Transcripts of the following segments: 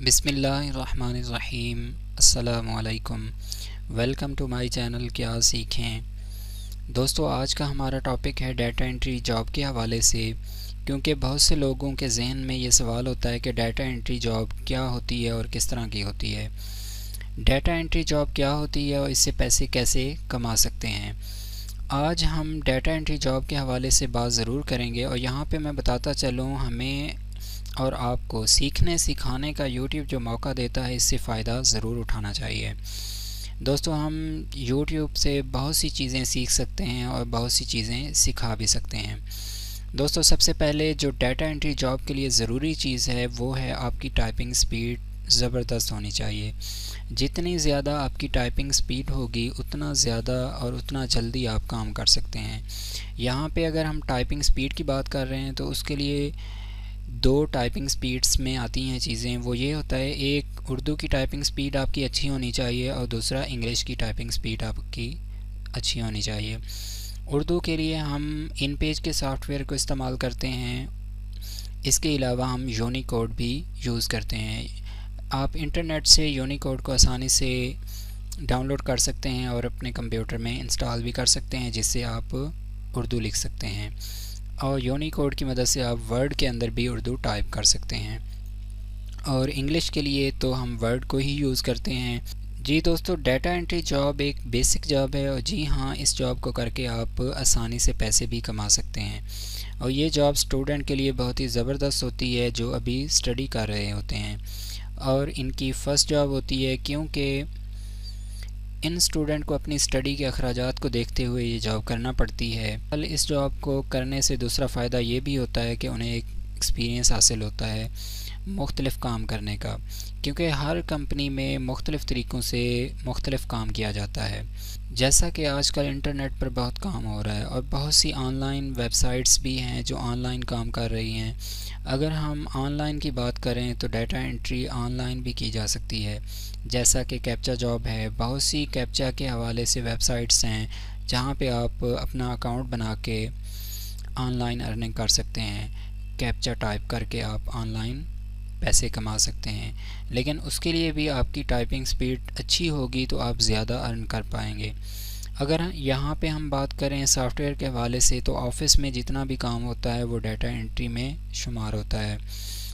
بسم اللہ الرحمن الرحیم۔ السلام علیکم، ویلکم ٹو مائی چینل کیا سیکھیں۔ دوستو، آج کا ہمارا ٹاپک ہے ڈیٹا انٹری جاب کے حوالے سے، کیونکہ بہت سے لوگوں کے ذہن میں یہ سوال ہوتا ہے کہ ڈیٹا انٹری جاب کیا ہوتی ہے اور کس طرح کی ہوتی ہے۔ ڈیٹا انٹری جاب کیا ہوتی ہے اور اس سے پیسے کیسے کما سکتے ہیں۔ آج ہم ڈیٹا انٹری جاب کے حوالے سے بات ضرور کریں گے، اور یہاں پہ میں بتاتا چلوں، ہمیں اور آپ کو سیکھنے سکھانے کا یوٹیوب جو موقع دیتا ہے، اس سے فائدہ ضرور اٹھانا چاہیے۔ دوستو، ہم یوٹیوب سے بہت سی چیزیں سیکھ سکتے ہیں اور بہت سی چیزیں سکھا بھی سکتے ہیں۔ دوستو، سب سے پہلے جو ڈیٹا انٹری جاب کے لیے ضروری چیز ہے وہ ہے آپ کی ٹائپنگ سپیڈ زبردست ہونی چاہیے۔ جتنی زیادہ آپ کی ٹائپنگ سپیڈ ہوگی، اتنا زیادہ اور اتنا جلدی آپ کام کر سکتے ہیں۔ یہاں پہ اگر ہم ٹائپنگ سپیڈ کی بات کر رہے ہیں تو اس کے لیے دو ٹائپنگ سپیڈز میں آتی ہیں چیزیں۔ وہ یہ ہوتا ہے، ایک اردو کی ٹائپنگ سپیڈ آپ کی اچھی ہونی چاہیے، اور دوسرا انگلش کی ٹائپنگ سپیڈ آپ کی اچھی ہونی چاہیے۔ اردو کے لیے ہم ان پیج کے سافٹ ویئر کو استعمال کرتے ہیں، اس کے علاوہ ہم یونیکوڈ بھی یوز کرتے ہیں۔ آپ انٹرنیٹ سے یونیکوڈ کو آسانی سے ڈاؤن لوڈ کر سکتے ہیں اور اپنے کمپیوٹر میں انسٹال بھی کر سکتے ہیں، جس سے آپ اردو لکھ سکتے ہیں، اور یونیکوڈ کی مدد سے آپ ورڈ کے اندر بھی اردو ٹائپ کر سکتے ہیں۔ اور انگلش کے لیے تو ہم ورڈ کو ہی یوز کرتے ہیں۔ جی دوستو، ڈیٹا انٹری جاب ایک بیسک جاب ہے، اور جی ہاں، اس جاب کو کر کے آپ آسانی سے پیسے بھی کما سکتے ہیں، اور یہ جاب سٹوڈنٹ کے لیے بہت ہی زبردست ہوتی ہے جو ابھی سٹڈی کر رہے ہوتے ہیں، اور ان کی فرسٹ جاب ہوتی ہے، کیونکہ ان سٹوڈنٹ کو اپنی سٹڈی کے اخراجات کو دیکھتے ہوئے یہ جاب کرنا پڑتی ہے۔ اس جاب کو کرنے سے دوسرا فائدہ یہ بھی ہوتا ہے کہ انہیں ایک ایکسپیرینس حاصل ہوتا ہے مختلف کام کرنے کا، کیونکہ ہر کمپنی میں مختلف طریقوں سے مختلف کام کیا جاتا ہے۔ جیسا کہ آج کل انٹرنیٹ پر بہت کام ہو رہا ہے، اور بہت سی آن لائن ویب سائٹس بھی ہیں جو آن لائن کام کر رہی ہیں۔ اگر ہم آن لائن کی بات کریں تو ڈیٹا انٹری آن لائن بھی کی جا سکتی ہے، جیسا کہ کیپچا جاب ہے۔ بہت سی کیپچا کے حوالے سے ویب سائٹس ہیں جہاں پہ آپ اپنا اکاؤنٹ بنا کے آن لائن ارننگ کر سکتے ہیں، کیپچا ٹائپ کر کے آپ آن لائن پیسے کما سکتے ہیں، لیکن اس کے لیے بھی آپ کی ٹائپنگ سپیڈ اچھی ہوگی تو آپ زیادہ ارن کر پائیں گے۔ اگر یہاں پہ ہم بات کریں سافٹ ویئر کے حوالے سے، تو آفس میں جتنا بھی کام ہوتا ہے وہ ڈیٹا انٹری میں شمار ہوتا ہے،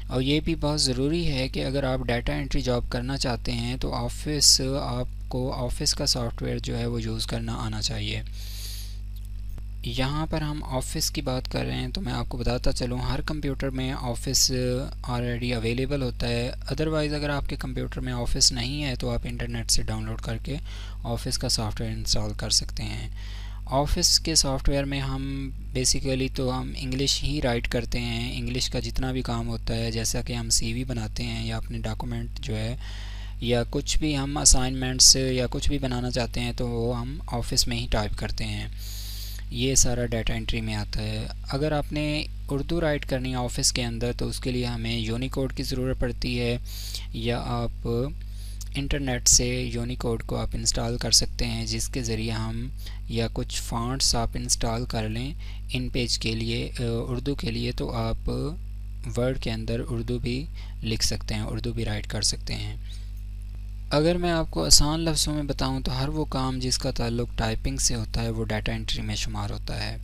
اور یہ بھی بہت ضروری ہے کہ اگر آپ ڈیٹا انٹری جاب کرنا چاہتے ہیں تو آپ کو آفس کا سافٹ ویئر جو ہے وہ یوز کرنا آنا چاہیے۔ یہاں پر ہم آفس کی بات کر رہے ہیں تو میں آپ کو بتاتا چلوں، ہر کمپیوٹر میں آفس آلریڈی اویلیبل ہوتا ہے۔ ادروائز اگر آپ کے کمپیوٹر میں آفس نہیں ہے تو آپ انٹرنیٹ سے ڈاؤن لوڈ کر کے آفس کا سافٹ ویئر انسٹال کر سکتے ہیں۔ آفس کے سافٹ ویئر میں ہم بیسیکلی تو ہم انگلش ہی رائٹ کرتے ہیں۔ انگلش کا جتنا بھی کام ہوتا ہے، جیسا کہ ہم سی وی بناتے ہیں یا اپنے ڈاکومنٹ جو ہے، یا کچھ بھی ہم اسائنمنٹس یا کچھ بھی بنانا چاہتے ہیں تو وہ ہم آفس میں ہی ٹائپ کرتے ہیں۔ یہ سارا ڈیٹا انٹری میں آتا ہے۔ اگر آپ نے اردو رائٹ کرنی ہے آفس کے اندر تو اس کے لیے ہمیں یونیکوڈ کی ضرورت پڑتی ہے، یا آپ انٹرنیٹ سے یونیکوڈ کو آپ انسٹال کر سکتے ہیں، جس کے ذریعے ہم یا کچھ فونٹس آپ انسٹال کر لیں ان پیج کے لیے اردو کے لیے، تو آپ ورڈ کے اندر اردو بھی لکھ سکتے ہیں، اردو بھی رائٹ کر سکتے ہیں۔ اگر میں آپ کو آسان لفظوں میں بتاؤں تو ہر وہ کام جس کا تعلق ٹائپنگ سے ہوتا ہے وہ ڈیٹا انٹری میں شمار ہوتا ہے۔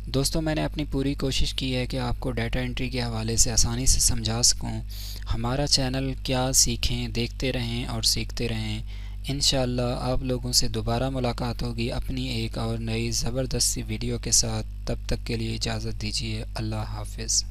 دوستو، میں نے اپنی پوری کوشش کی ہے کہ آپ کو ڈیٹا انٹری کے حوالے سے آسانی سے سمجھا سکوں۔ ہمارا چینل کیا سیکھیں دیکھتے رہیں اور سیکھتے رہیں۔ انشاءاللہ آپ لوگوں سے دوبارہ ملاقات ہوگی اپنی ایک اور نئی زبردست سی ویڈیو کے ساتھ۔ تب تک کے لیے اجازت دیجیے۔ اللہ حافظ۔